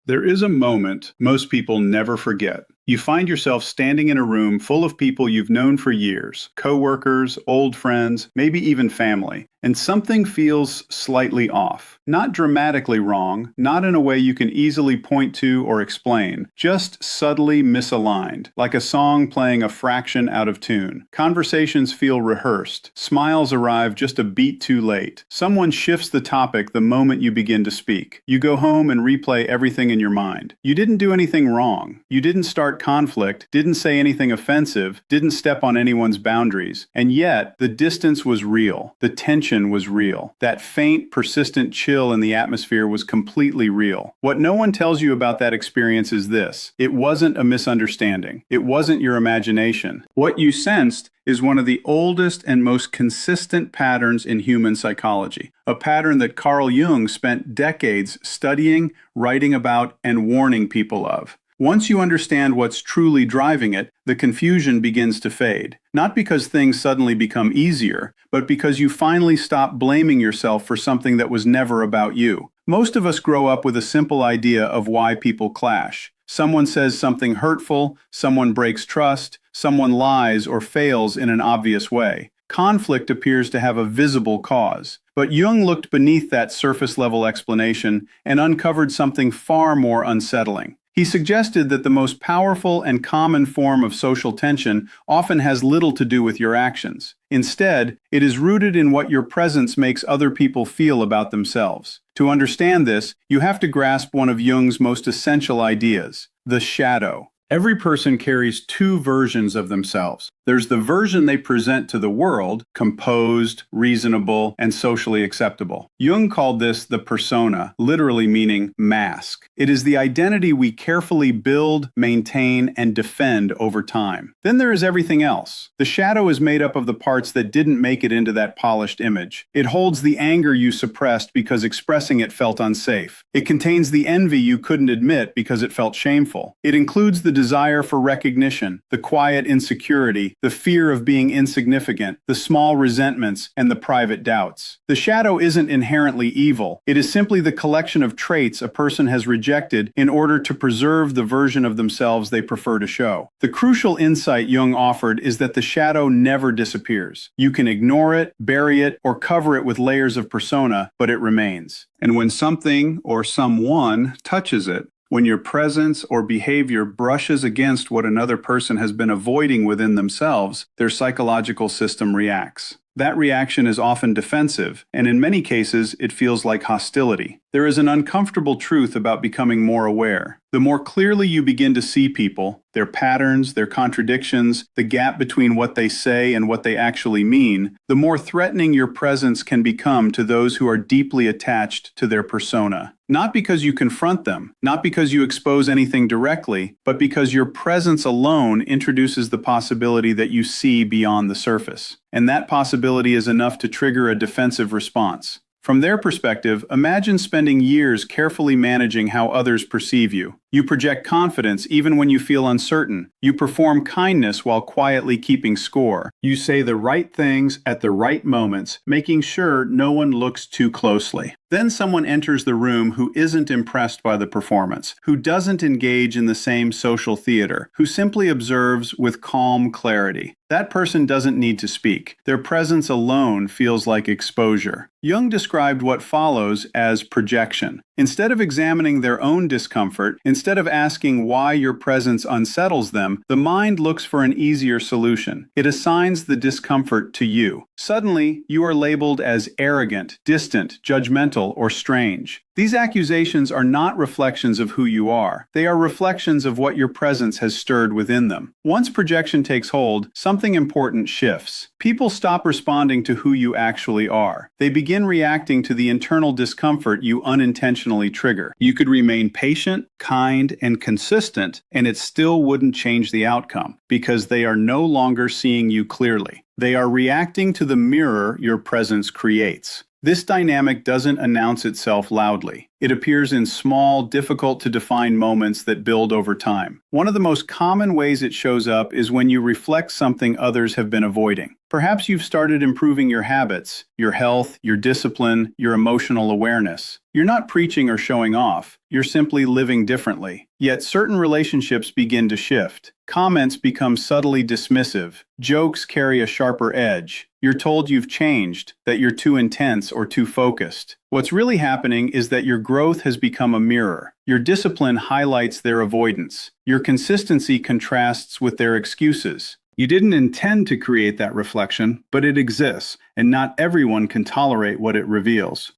There is a moment most people never forget. You find yourself standing in a room full of people you've known for years, coworkers, old friends, maybe even family, and something feels slightly off. Not dramatically wrong, not in a way you can easily point to or explain, just subtly misaligned, like a song playing a fraction out of tune. Conversations feel rehearsed, smiles arrive just a beat too late. Someone shifts the topic the moment you begin to speak. You go home and replay everything in your mind. You didn't do anything wrong. You didn't start conflict, didn't say anything offensive, didn't step on anyone's boundaries. And yet, the distance was real. The tension was real. That faint, persistent chill in the atmosphere was completely real. What no one tells you about that experience is this: it wasn't a misunderstanding. It wasn't your imagination. What you sensed is one of the oldest and most consistent patterns in human psychology, a pattern that Carl Jung spent decades studying, writing about, and warning people of. Once you understand what's truly driving it, the confusion begins to fade. Not because things suddenly become easier, but because you finally stop blaming yourself for something that was never about you. Most of us grow up with a simple idea of why people clash. Someone says something hurtful, someone breaks trust, someone lies or fails in an obvious way. Conflict appears to have a visible cause. But Jung looked beneath that surface-level explanation and uncovered something far more unsettling. He suggested that the most powerful and common form of social tension often has little to do with your actions. Instead, it is rooted in what your presence makes other people feel about themselves. To understand this, you have to grasp one of Jung's most essential ideas: the shadow. Every person carries two versions of themselves. There's the version they present to the world, composed, reasonable, and socially acceptable. Jung called this the persona, literally meaning mask. It is the identity we carefully build, maintain, and defend over time. Then there is everything else. The shadow is made up of the parts that didn't make it into that polished image. It holds the anger you suppressed because expressing it felt unsafe. It contains the envy you couldn't admit because it felt shameful. It includes the desire for recognition, the quiet insecurity, the fear of being insignificant, the small resentments, and the private doubts. The shadow isn't inherently evil. It is simply the collection of traits a person has rejected in order to preserve the version of themselves they prefer to show. The crucial insight Jung offered is that the shadow never disappears. You can ignore it, bury it, or cover it with layers of persona, but it remains. And when something or someone touches it, when your presence or behavior brushes against what another person has been avoiding within themselves, their psychological system reacts. That reaction is often defensive, and in many cases, it feels like hostility. There is an uncomfortable truth about becoming more aware. The more clearly you begin to see people, their patterns, their contradictions, the gap between what they say and what they actually mean, the more threatening your presence can become to those who are deeply attached to their persona. Not because you confront them, not because you expose anything directly, but because your presence alone introduces the possibility that you see beyond the surface. And that possibility is enough to trigger a defensive response. From their perspective, imagine spending years carefully managing how others perceive you. You project confidence even when you feel uncertain. You perform kindness while quietly keeping score. You say the right things at the right moments, making sure no one looks too closely. Then someone enters the room who isn't impressed by the performance, who doesn't engage in the same social theater, who simply observes with calm clarity. That person doesn't need to speak. Their presence alone feels like exposure. Jung described what follows as projection. Instead of examining their own discomfort, instead of asking why your presence unsettles them, the mind looks for an easier solution. It assigns the discomfort to you. Suddenly, you are labeled as arrogant, distant, judgmental, or strange. These accusations are not reflections of who you are. They are reflections of what your presence has stirred within them. Once projection takes hold, something important shifts. People stop responding to who you actually are. They begin reacting to the internal discomfort you unintentionally trigger. You could remain patient, kind, and consistent, and it still wouldn't change the outcome, because they are no longer seeing you clearly. They are reacting to the mirror your presence creates. This dynamic doesn't announce itself loudly. It appears in small, difficult to define moments that build over time. One of the most common ways it shows up is when you reflect something others have been avoiding. Perhaps you've started improving your habits, your health, your discipline, your emotional awareness. You're not preaching or showing off, you're simply living differently. Yet certain relationships begin to shift. Comments become subtly dismissive. Jokes carry a sharper edge. You're told you've changed, that you're too intense or too focused. What's really happening is that your growth has become a mirror. Your discipline highlights their avoidance. Your consistency contrasts with their excuses. You didn't intend to create that reflection, but it exists, and not everyone can tolerate what it reveals.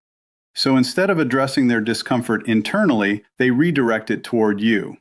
So instead of addressing their discomfort internally, they redirect it toward you.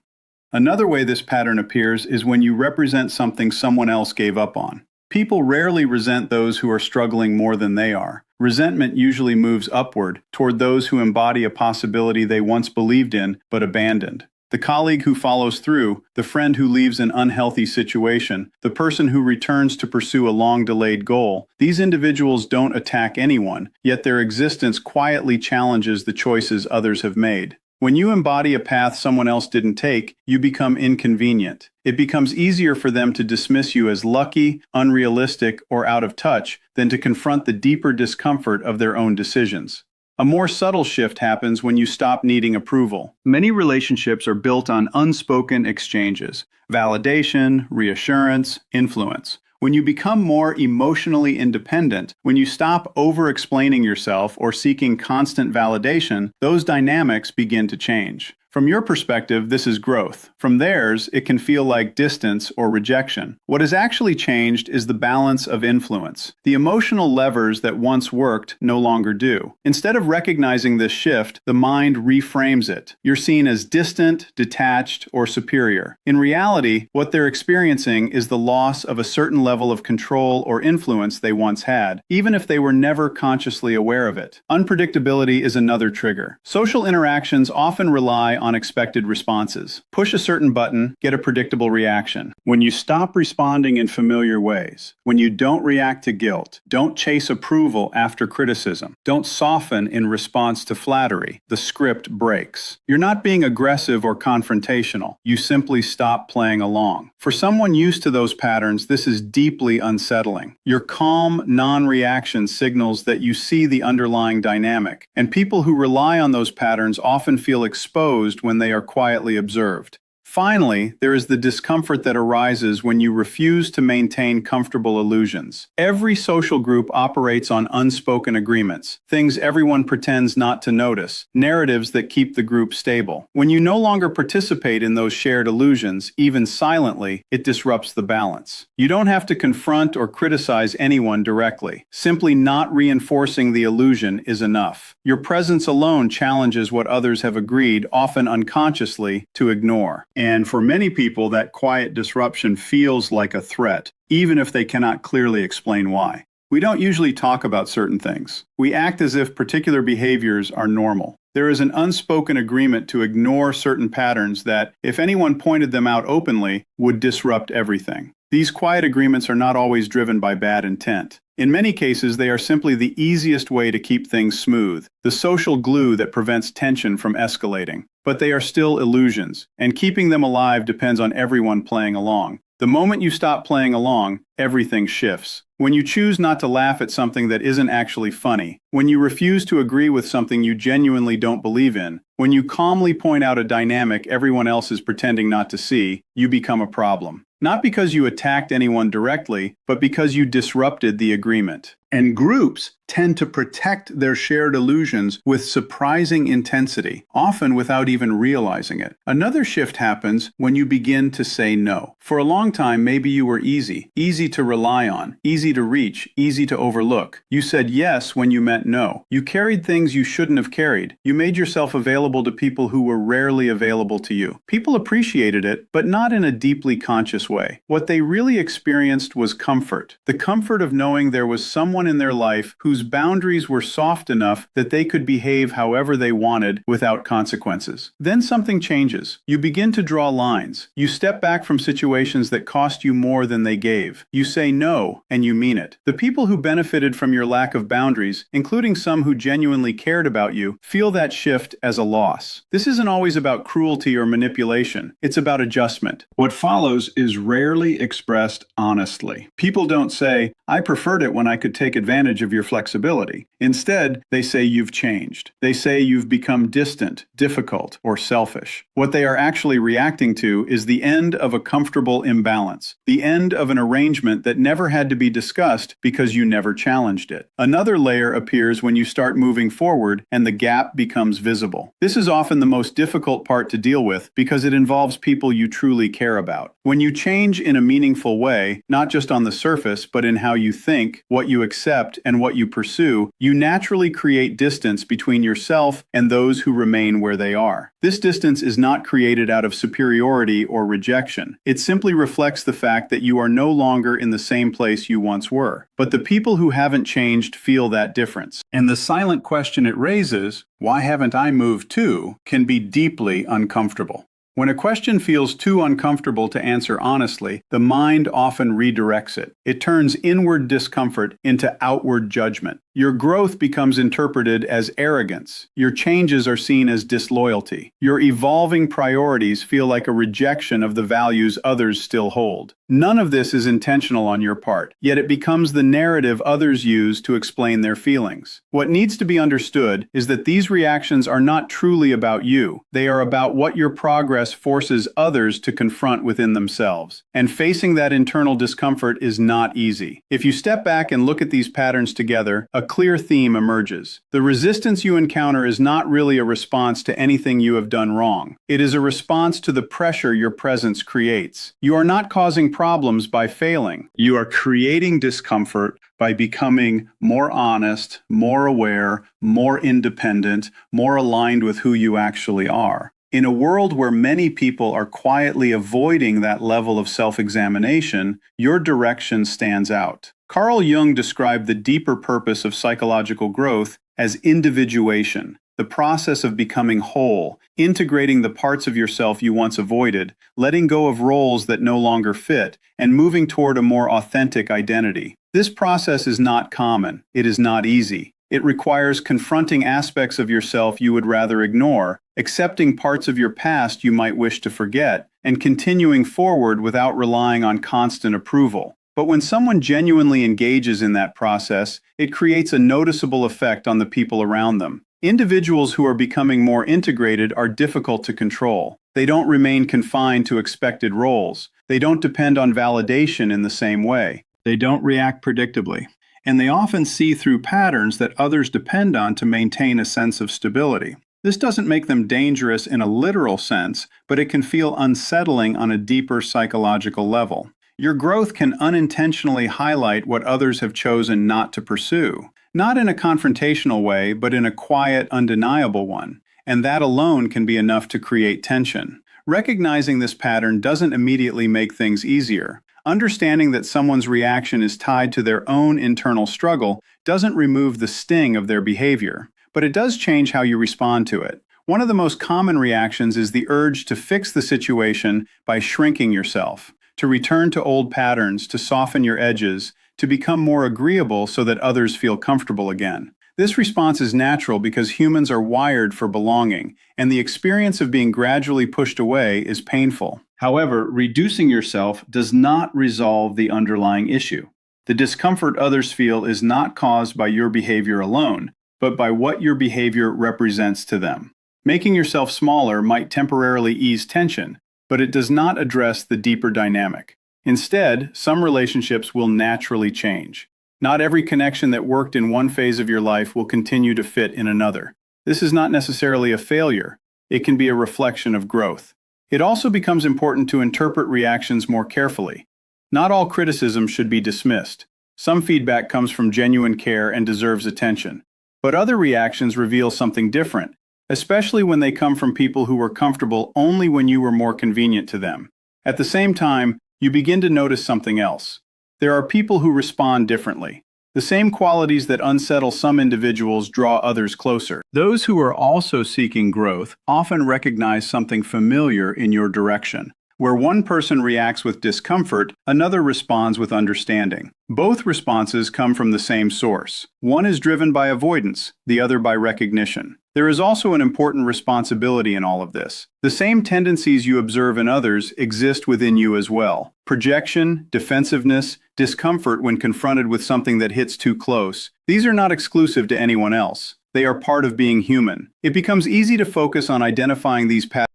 Another way this pattern appears is when you represent something someone else gave up on. People rarely resent those who are struggling more than they are. Resentment usually moves upward, toward those who embody a possibility they once believed in but abandoned. The colleague who follows through, the friend who leaves an unhealthy situation, the person who returns to pursue a long-delayed goal. These individuals don't attack anyone, yet their existence quietly challenges the choices others have made. When you embody a path someone else didn't take, you become inconvenient. It becomes easier for them to dismiss you as lucky, unrealistic, or out of touch than to confront the deeper discomfort of their own decisions. A more subtle shift happens when you stop needing approval. Many relationships are built on unspoken exchanges: validation, reassurance, influence. When you become more emotionally independent, when you stop over-explaining yourself or seeking constant validation, those dynamics begin to change. From your perspective, this is growth. From theirs, it can feel like distance or rejection. What has actually changed is the balance of influence. The emotional levers that once worked no longer do. Instead of recognizing this shift, the mind reframes it. You're seen as distant, detached, or superior. In reality, what they're experiencing is the loss of a certain level of control or influence they once had, even if they were never consciously aware of it. Unpredictability is another trigger. Social interactions often rely on expected responses. Push a certain button, get a predictable reaction. When you stop responding in familiar ways, when you don't react to guilt, don't chase approval after criticism, don't soften in response to flattery, the script breaks. You're not being aggressive or confrontational. You simply stop playing along. For someone used to those patterns, this is deeply unsettling. Your calm, non-reaction signals that you see the underlying dynamic, and people who rely on those patterns often feel exposed when they are quietly observed. Finally, there is the discomfort that arises when you refuse to maintain comfortable illusions. Every social group operates on unspoken agreements, things everyone pretends not to notice, narratives that keep the group stable. When you no longer participate in those shared illusions, even silently, it disrupts the balance. You don't have to confront or criticize anyone directly. Simply not reinforcing the illusion is enough. Your presence alone challenges what others have agreed, often unconsciously, to ignore. And for many people, that quiet disruption feels like a threat, even if they cannot clearly explain why. We don't usually talk about certain things. We act as if particular behaviors are normal. There is an unspoken agreement to ignore certain patterns that, if anyone pointed them out openly, would disrupt everything. These quiet agreements are not always driven by bad intent. In many cases, they are simply the easiest way to keep things smooth, the social glue that prevents tension from escalating. But they are still illusions, and keeping them alive depends on everyone playing along. The moment you stop playing along, everything shifts. When you choose not to laugh at something that isn't actually funny, when you refuse to agree with something you genuinely don't believe in, when you calmly point out a dynamic everyone else is pretending not to see, you become a problem. Not because you attacked anyone directly, but because you disrupted the agreement. And groups tend to protect their shared illusions with surprising intensity, often without even realizing it. Another shift happens when you begin to say no. For a long time, maybe you were easy to rely on, easy to reach, easy to overlook. You said yes when you meant no. You carried things you shouldn't have carried. You made yourself available to people who were rarely available to you. People appreciated it, but not in a deeply conscious way. What they really experienced was comfort. The comfort of knowing there was someone in their life whose boundaries were soft enough that they could behave however they wanted without consequences. Then something changes. You begin to draw lines. You step back from situations that cost you more than they gave. You say no, and you mean it. The people who benefited from your lack of boundaries, including some who genuinely cared about you, feel that shift as a loss. This isn't always about cruelty or manipulation. It's about adjustment. What follows is rarely expressed honestly. People don't say, "I preferred it when I could take advantage of your flexibility." Instead, they say you've changed. They say you've become distant, difficult, or selfish. What they are actually reacting to is the end of a comfortable imbalance, the end of an arrangement that never had to be discussed because you never challenged it. Another layer appears when you start moving forward and the gap becomes visible. This is often the most difficult part to deal with because it involves people you truly care about. When you change in a meaningful way, not just on the surface, but in how you think, what you accept, and what you pursue, you naturally create distance between yourself and those who remain where they are. This distance is not created out of superiority or rejection. It simply reflects the fact that you are no longer in the same place you once were. But the people who haven't changed feel that difference. And the silent question it raises, "Why haven't I moved too?" can be deeply uncomfortable. When a question feels too uncomfortable to answer honestly, the mind often redirects it. It turns inward discomfort into outward judgment. Your growth becomes interpreted as arrogance. Your changes are seen as disloyalty. Your evolving priorities feel like a rejection of the values others still hold. None of this is intentional on your part, yet it becomes the narrative others use to explain their feelings. What needs to be understood is that these reactions are not truly about you. They are about what your progress forces others to confront within themselves. And facing that internal discomfort is not easy. If you step back and look at these patterns together, a clear theme emerges. The resistance you encounter is not really a response to anything you have done wrong. It is a response to the pressure your presence creates. You are not causing problems by failing. You are creating discomfort by becoming more honest, more aware, more independent, more aligned with who you actually are. In a world where many people are quietly avoiding that level of self-examination, your direction stands out. Carl Jung described the deeper purpose of psychological growth as individuation, the process of becoming whole, integrating the parts of yourself you once avoided, letting go of roles that no longer fit, and moving toward a more authentic identity. This process is not common. It is not easy. It requires confronting aspects of yourself you would rather ignore, accepting parts of your past you might wish to forget, and continuing forward without relying on constant approval. But when someone genuinely engages in that process, it creates a noticeable effect on the people around them. Individuals who are becoming more integrated are difficult to control. They don't remain confined to expected roles. They don't depend on validation in the same way. They don't react predictably. And they often see through patterns that others depend on to maintain a sense of stability. This doesn't make them dangerous in a literal sense, but it can feel unsettling on a deeper psychological level. Your growth can unintentionally highlight what others have chosen not to pursue. Not in a confrontational way, but in a quiet, undeniable one. And that alone can be enough to create tension. Recognizing this pattern doesn't immediately make things easier. Understanding that someone's reaction is tied to their own internal struggle doesn't remove the sting of their behavior, but it does change how you respond to it. One of the most common reactions is the urge to fix the situation by shrinking yourself, to return to old patterns, to soften your edges, to become more agreeable so that others feel comfortable again. This response is natural because humans are wired for belonging, and the experience of being gradually pushed away is painful. However, reducing yourself does not resolve the underlying issue. The discomfort others feel is not caused by your behavior alone, but by what your behavior represents to them. Making yourself smaller might temporarily ease tension, but it does not address the deeper dynamic. Instead, some relationships will naturally change. Not every connection that worked in one phase of your life will continue to fit in another. This is not necessarily a failure. It can be a reflection of growth. It also becomes important to interpret reactions more carefully. Not all criticism should be dismissed. Some feedback comes from genuine care and deserves attention. But other reactions reveal something different, especially when they come from people who were comfortable only when you were more convenient to them. At the same time, you begin to notice something else. There are people who respond differently. The same qualities that unsettle some individuals draw others closer. Those who are also seeking growth often recognize something familiar in your direction, Where one person reacts with discomfort, another responds with understanding. Both responses come from the same source. One is driven by avoidance, the other by recognition. There is also an important responsibility in all of this. The same tendencies you observe in others exist within you as well. Projection, defensiveness, discomfort when confronted with something that hits too close. These are not exclusive to anyone else. They are part of being human. It becomes easy to focus on identifying these patterns